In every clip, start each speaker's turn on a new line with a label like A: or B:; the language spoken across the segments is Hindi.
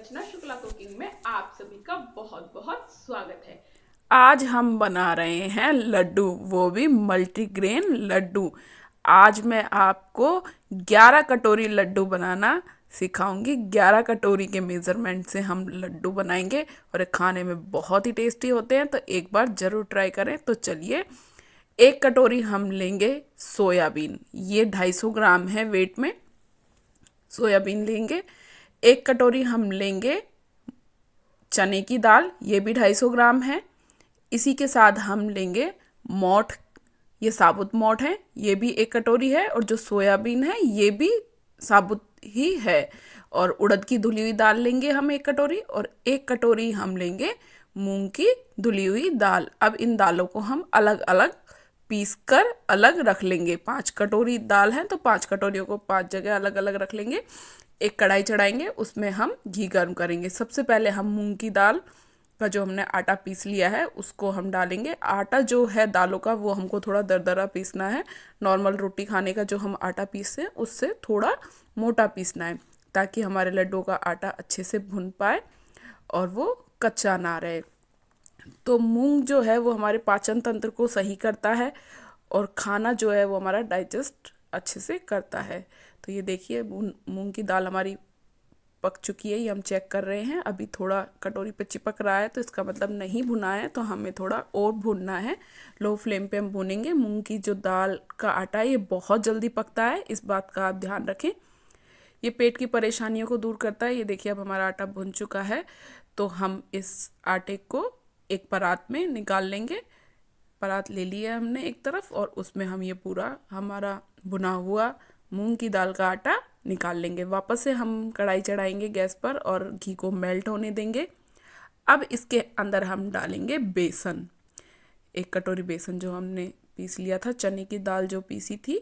A: रचना शुक्ला कुकिंग में आप सभी का बहुत बहुत स्वागत है।
B: आज हम बना रहे हैं लड्डू, वो भी मल्टीग्रेन लड्डू। आज मैं आपको 11 कटोरी लड्डू बनाना सिखाऊंगी। 11 कटोरी के मेज़रमेंट से हम लड्डू बनाएंगे और ये खाने में बहुत ही टेस्टी होते हैं, तो एक बार ज़रूर ट्राई करें। तो चलिए, 1 कटोरी हम लेंगे सोयाबीन, ये 250 ग्राम है वेट में। सोयाबीन लेंगे। 1 कटोरी हम लेंगे चने की दाल, ये भी 250 ग्राम है। इसी के साथ हम लेंगे मोठ, ये साबुत मोठ है, ये भी 1 कटोरी है। और जो सोयाबीन है ये भी साबुत ही है। और उड़द की धुली हुई दाल लेंगे हम 1 कटोरी, और 1 कटोरी हम लेंगे मूंग की धुली हुई दाल। अब इन दालों को हम अलग अलग पीस कर अलग रख लेंगे। 5 कटोरी दाल है तो 5 कटोरियों को 5 जगह अलग अलग रख लेंगे। एक कढ़ाई चढ़ाएंगे, उसमें हम घी गर्म करेंगे। सबसे पहले हम मूंग की दाल का जो हमने आटा पीस लिया है उसको हम डालेंगे। आटा जो है दालों का वो हमको थोड़ा दरदरा पीसना है। नॉर्मल रोटी खाने का जो हम आटा पीसते हैं उससे थोड़ा मोटा पीसना है, ताकि हमारे लड्डू का आटा अच्छे से भुन पाए और वो कच्चा ना रहे। तो मूंग जो है वो हमारे पाचन तंत्र को सही करता है और खाना जो है वो हमारा डाइजेस्ट अच्छे से करता है। तो ये देखिए, मूंग की दाल हमारी पक चुकी है, ये हम चेक कर रहे हैं। अभी थोड़ा कटोरी पे चिपक रहा है तो इसका मतलब नहीं भुना है, तो हमें थोड़ा और भुनना है। लो फ्लेम पे हम भुनेंगे। मूंग की जो दाल का आटा है ये बहुत जल्दी पकता है, इस बात का आप ध्यान रखें। ये पेट की परेशानियों को दूर करता है। ये देखिए, अब हमारा आटा भुन चुका है, तो हम इस आटे को एक परात में निकाल लेंगे। परात ले लिया हमने एक तरफ, और उसमें हम ये पूरा हमारा भुना हुआ मूंग की दाल का आटा निकाल लेंगे। वापस से हम कढ़ाई चढ़ाएंगे गैस पर और घी को मेल्ट होने देंगे। अब इसके अंदर हम डालेंगे बेसन। 1 कटोरी बेसन जो हमने पीस लिया था, चने की दाल जो पीसी थी,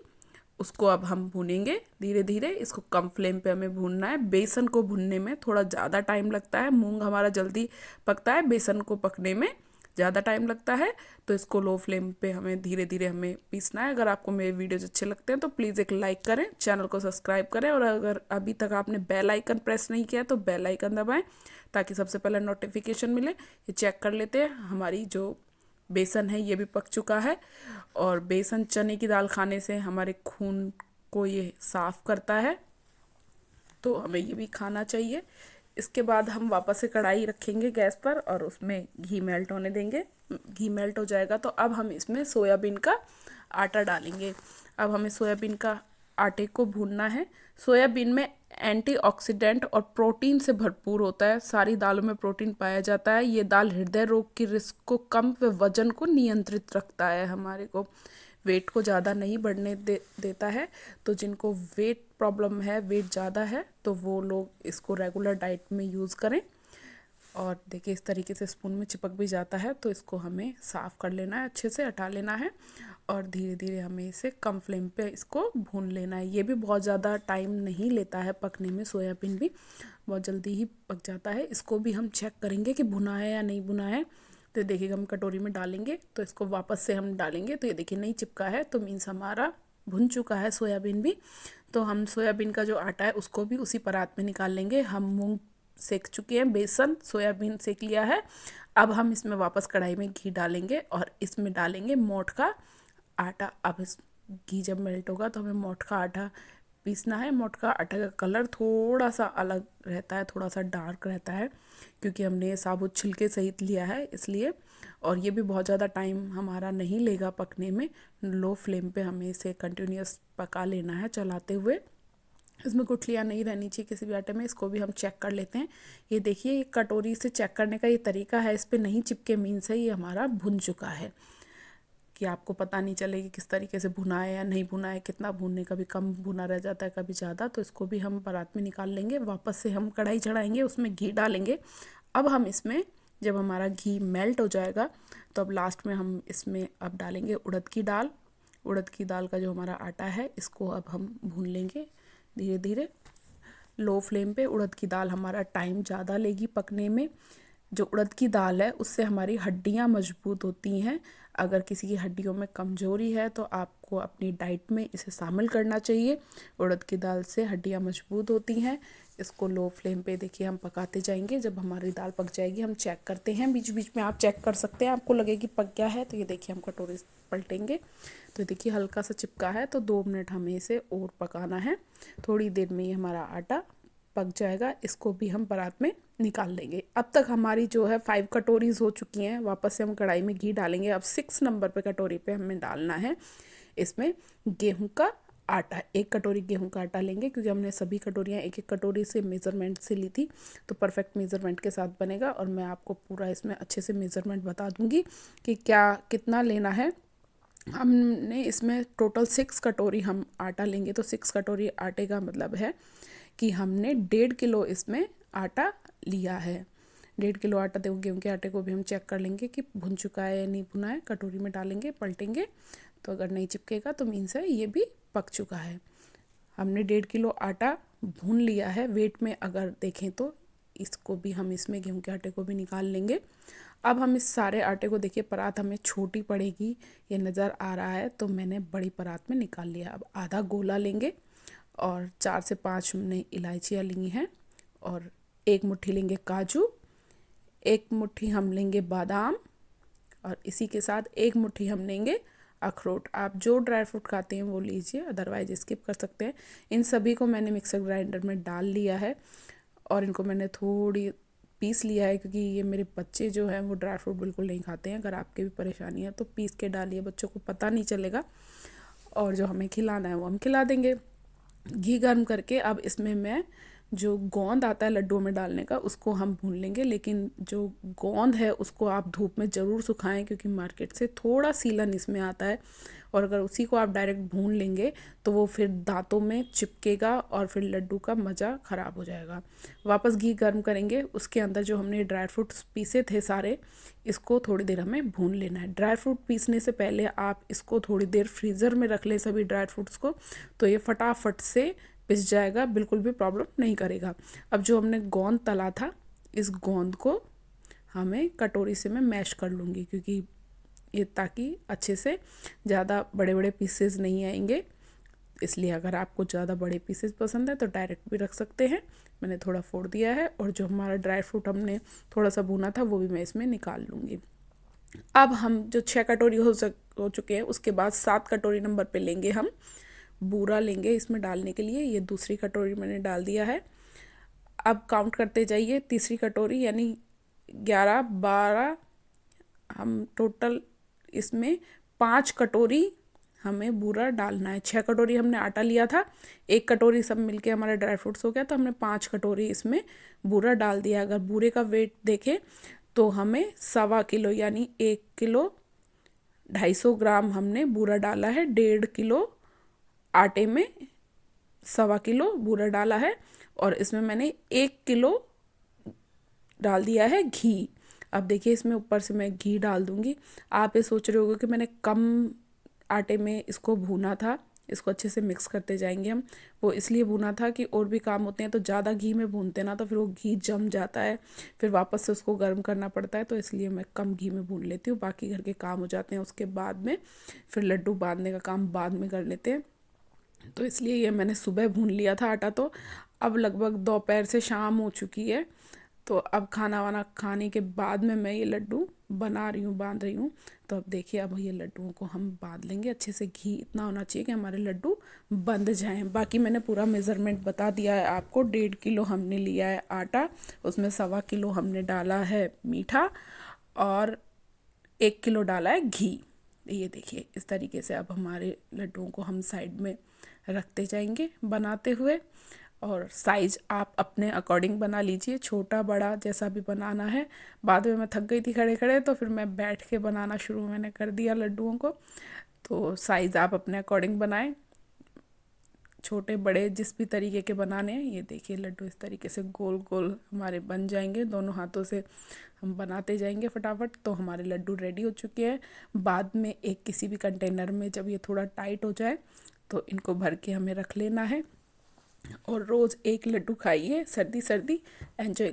B: उसको अब हम भूनेंगे धीरे धीरे। इसको कम फ्लेम पे हमें भूनना है। बेसन को भूनने में थोड़ा ज़्यादा टाइम लगता है। मूंग हमारा जल्दी पकता है, बेसन को पकने में ज़्यादा टाइम लगता है। तो इसको लो फ्लेम पे हमें धीरे धीरे हमें पीसना है। अगर आपको मेरे वीडियोज अच्छे लगते हैं तो प्लीज़ एक लाइक करें, चैनल को सब्सक्राइब करें, और अगर अभी तक आपने बेल आइकन प्रेस नहीं किया तो बेल आइकन दबाएं, ताकि सबसे पहले नोटिफिकेशन मिले। ये चेक कर लेते हैं, हमारी जो बेसन है ये भी पक चुका है। और बेसन चने की दाल खाने से हमारे खून को ये साफ़ करता है, तो हमें ये भी खाना चाहिए। इसके बाद हम वापस से कढ़ाई रखेंगे गैस पर और उसमें घी मेल्ट होने देंगे। घी मेल्ट हो जाएगा तो अब हम इसमें सोयाबीन का आटा डालेंगे। अब हमें सोयाबीन का आटे को भूनना है। सोयाबीन में एंटीऑक्सीडेंट और प्रोटीन से भरपूर होता है। सारी दालों में प्रोटीन पाया जाता है। ये दाल हृदय रोग की रिस्क को कम व वजन को नियंत्रित रखता है। हमारे को वेट को ज़्यादा नहीं बढ़ने देता है। तो जिनको वेट प्रॉब्लम है, वेट ज़्यादा है, तो वो लोग इसको रेगुलर डाइट में यूज़ करें। और देखिए, इस तरीके से स्पून में चिपक भी जाता है, तो इसको हमें साफ़ कर लेना है, अच्छे से हटा लेना है। और धीरे धीरे हमें इसे कम फ्लेम पे इसको भून लेना है। ये भी बहुत ज़्यादा टाइम नहीं लेता है पकने में, सोयाबीन भी बहुत जल्दी ही पक जाता है। इसको भी हम चेक करेंगे कि भुना है या नहीं भुना है। तो देखिएगा, हम कटोरी में डालेंगे तो इसको वापस से हम डालेंगे, तो ये देखिए नहीं चिपका है, तो मीन्स हमारा भुन चुका है सोयाबीन भी। तो हम सोयाबीन का जो आटा है उसको भी उसी परात में निकाल लेंगे। हम मूंग सेक चुके हैं, बेसन सोयाबीन सेक लिया है। अब हम इसमें वापस कढ़ाई में घी डालेंगे और इसमें डालेंगे मोठ का आटा। अब इस घी जब मेल्ट होगा तो हमें मोठ का आटा पीसना है। मोठ का आटा का कलर थोड़ा सा अलग रहता है, थोड़ा सा डार्क रहता है, क्योंकि हमने ये साबुत छिलके सहित लिया है इसलिए। और ये भी बहुत ज़्यादा टाइम हमारा नहीं लेगा पकने में। लो फ्लेम पे हमें इसे कंटिन्यूस पका लेना है चलाते हुए। इसमें गुठलियाँ नहीं रहनी चाहिए किसी भी आटे में। इसको भी हम चेक कर लेते हैं। ये देखिए, ये कटोरी से चेक करने का ये तरीका है, इस पर नहीं चिपके मीन्स है ये हमारा भुन चुका है। कि आपको पता नहीं चले कि किस तरीके से भुना है या नहीं भुना है, कितना भुनने, कभी कम भुना रह जाता है कभी ज़्यादा। तो इसको भी हम परात में निकाल लेंगे। वापस से हम कढ़ाई चढ़ाएंगे, उसमें घी डालेंगे। अब हम इसमें, जब हमारा घी मेल्ट हो जाएगा, तो अब लास्ट में हम इसमें अब डालेंगे उड़द की दाल। उड़द की दाल का जो हमारा आटा है इसको अब हम भून लेंगे धीरे धीरे लो फ्लेम पे। उड़द की दाल हमारा टाइम ज़्यादा लेगी पकने में। जो उड़द की दाल है उससे हमारी हड्डियाँ मजबूत होती हैं। अगर किसी की हड्डियों में कमजोरी है तो आपको अपनी डाइट में इसे शामिल करना चाहिए। उड़द की दाल से हड्डियां मजबूत होती हैं। इसको लो फ्लेम पे देखिए हम पकाते जाएंगे। जब हमारी दाल पक जाएगी हम चेक करते हैं, बीच बीच में आप चेक कर सकते हैं, आपको लगे कि पक गया है तो ये देखिए हम कटोरी पलटेंगे तो देखिए हल्का सा चिपका है, तो 2 मिनट हमें इसे और पकाना है। थोड़ी देर में ये हमारा आटा पक जाएगा। इसको भी हम परात में निकाल लेंगे। अब तक हमारी जो है 5 कटोरीज हो चुकी हैं। वापस से हम कढ़ाई में घी डालेंगे। अब 6 नंबर पे कटोरी पे हमें डालना है इसमें गेहूं का आटा। 1 कटोरी गेहूं का आटा लेंगे, क्योंकि हमने सभी कटोरियाँ 1-1 कटोरी से मेज़रमेंट से ली थी, तो परफेक्ट मेज़रमेंट के साथ बनेगा। और मैं आपको पूरा इसमें अच्छे से मेज़रमेंट बता दूंगी कि क्या कितना लेना है। हमने इसमें टोटल 6 कटोरी हम आटा लेंगे, तो 6 कटोरी आटे का मतलब है कि हमने 1.5 किलो इसमें आटा लिया है। 1.5 किलो आटा देखो, गेहूं के आटे को भी हम चेक कर लेंगे कि भुन चुका है या नहीं भुना है। कटोरी में डालेंगे, पलटेंगे, तो अगर नहीं चिपकेगा तो मीन्स है ये भी पक चुका है। हमने 1.5 किलो आटा भून लिया है। वेट में अगर देखें तो इसको भी हम इसमें गेहूं के आटे को भी निकाल लेंगे। अब हम इस सारे आटे को देखिए, परात हमें छोटी पड़ेगी ये नज़र आ रहा है, तो मैंने बड़ी परात में निकाल लिया। अब आधा गोला लेंगे और 4 से 5 हमने इलायचियाँ ली हैं, और 1 मुट्ठी लेंगे काजू, 1 मुट्ठी हम लेंगे बादाम, और इसी के साथ 1 मुट्ठी हम लेंगे अखरोट। आप जो ड्राई फ्रूट खाते हैं वो लीजिए, अदरवाइज स्किप कर सकते हैं। इन सभी को मैंने मिक्सर ग्राइंडर में डाल लिया है और इनको मैंने थोड़ी पीस लिया है, क्योंकि ये मेरे बच्चे जो हैं वो ड्राई फ्रूट बिल्कुल नहीं खाते हैं। अगर आपके भी परेशानी है तो पीस के डालिए, बच्चों को पता नहीं चलेगा, और जो हमें खिलाना है वो हम खिला देंगे। घी गर्म करके अब इसमें मैं जो गोंद आता है लड्डुओं में डालने का उसको हम भून लेंगे। लेकिन जो गोंद है उसको आप धूप में ज़रूर सुखाएं, क्योंकि मार्केट से थोड़ा सीलन इसमें आता है, और अगर उसी को आप डायरेक्ट भून लेंगे तो वो फिर दांतों में चिपकेगा और फिर लड्डू का मज़ा ख़राब हो जाएगा। वापस घी गर्म करेंगे, उसके अंदर जो हमने ड्राई फ्रूट्स पीसे थे सारे, इसको थोड़ी देर हमें भून लेना है। ड्राई फ्रूट पीसने से पहले आप इसको थोड़ी देर फ्रीज़र में रख लें सभी ड्राई फ्रूट्स को, तो ये फटाफट से पिस जाएगा, बिल्कुल भी प्रॉब्लम नहीं करेगा। अब जो हमने गोंद तला था, इस गोंद को हमें कटोरी से मैं मैश कर लूँगी, क्योंकि ये ताकि अच्छे से ज़्यादा बड़े बड़े पीसेस नहीं आएंगे। इसलिए अगर आपको ज़्यादा बड़े पीसेस पसंद है तो डायरेक्ट भी रख सकते हैं। मैंने थोड़ा फोड़ दिया है, और जो हमारा ड्राई फ्रूट हमने थोड़ा सा भुना था वो भी मैं इसमें निकाल लूँगी। अब हम जो 6 कटोरी हो चुके हैं, उसके बाद 7 कटोरी नंबर पे लेंगे हम बूरा लेंगे इसमें डालने के लिए। ये दूसरी कटोरी मैंने डाल दिया है। अब काउंट करते जाइए, तीसरी कटोरी यानी 11, 12, हम टोटल इसमें 5 कटोरी हमें बूरा डालना है। 6 कटोरी हमने आटा लिया था, 1 कटोरी सब मिलके हमारा ड्राई फ्रूट्स हो गया, तो हमने 5 कटोरी इसमें बूरा डाल दिया। अगर बूरे का वेट देखें तो हमें 1.25 किलो यानी 1 किलो 250 ग्राम हमने बूरा डाला है। 1.5 किलो आटे में 1.25 किलो बूरा डाला है, और इसमें मैंने 1 किलो डाल दिया है घी। अब देखिए इसमें ऊपर से मैं घी डाल दूंगी। आप ये सोच रहे होगे कि मैंने कम आटे में इसको भूना था। इसको अच्छे से मिक्स करते जाएंगे हम। वो इसलिए भूना था कि और भी काम होते हैं तो ज़्यादा घी में भूनते ना तो फिर वो घी जम जाता है, फिर वापस से उसको गर्म करना पड़ता है, तो इसलिए मैं कम घी में भून लेती हूँ। बाकी घर के काम हो जाते हैं उसके बाद में, फिर लड्डू बांधने का काम बाद में कर लेते हैं। तो इसलिए ये मैंने सुबह भून लिया था आटा। तो अब लगभग दोपहर से शाम हो चुकी है, तो अब खाना वाना खाने के बाद में मैं ये लड्डू बना रही हूँ, बांध रही हूँ। तो अब देखिए, अब ये लड्डुओं को हम बांध लेंगे अच्छे से। घी इतना होना चाहिए कि हमारे लड्डू बंध जाएं। बाकी मैंने पूरा मेज़रमेंट बता दिया है आपको। 1.5 किलो हमने लिया है आटा, उसमें 1.25 किलो हमने डाला है मीठा, और 1 किलो डाला है घी। ये देखिए इस तरीके से अब हमारे लड्डुओं को हम साइड में रखते जाएंगे बनाते हुए। और साइज़ आप अपने अकॉर्डिंग बना लीजिए, छोटा बड़ा जैसा भी बनाना है। बाद में मैं थक गई थी खड़े खड़े, तो फिर मैं बैठ के बनाना शुरू मैंने कर दिया लड्डुओं को। तो साइज़ आप अपने अकॉर्डिंग बनाएं, छोटे बड़े जिस भी तरीके के बनाने हैं। ये देखिए लड्डू इस तरीके से गोल गोल हमारे बन जाएंगे। दोनों हाथों से हम बनाते जाएंगे फटाफट। तो हमारे लड्डू रेडी हो चुके हैं। बाद में एक किसी भी कंटेनर में जब ये थोड़ा टाइट हो जाए तो इनको भर के हमें रख लेना है, और रोज़ एक लड्डू खाइए, सर्दी सर्दी एंजॉय।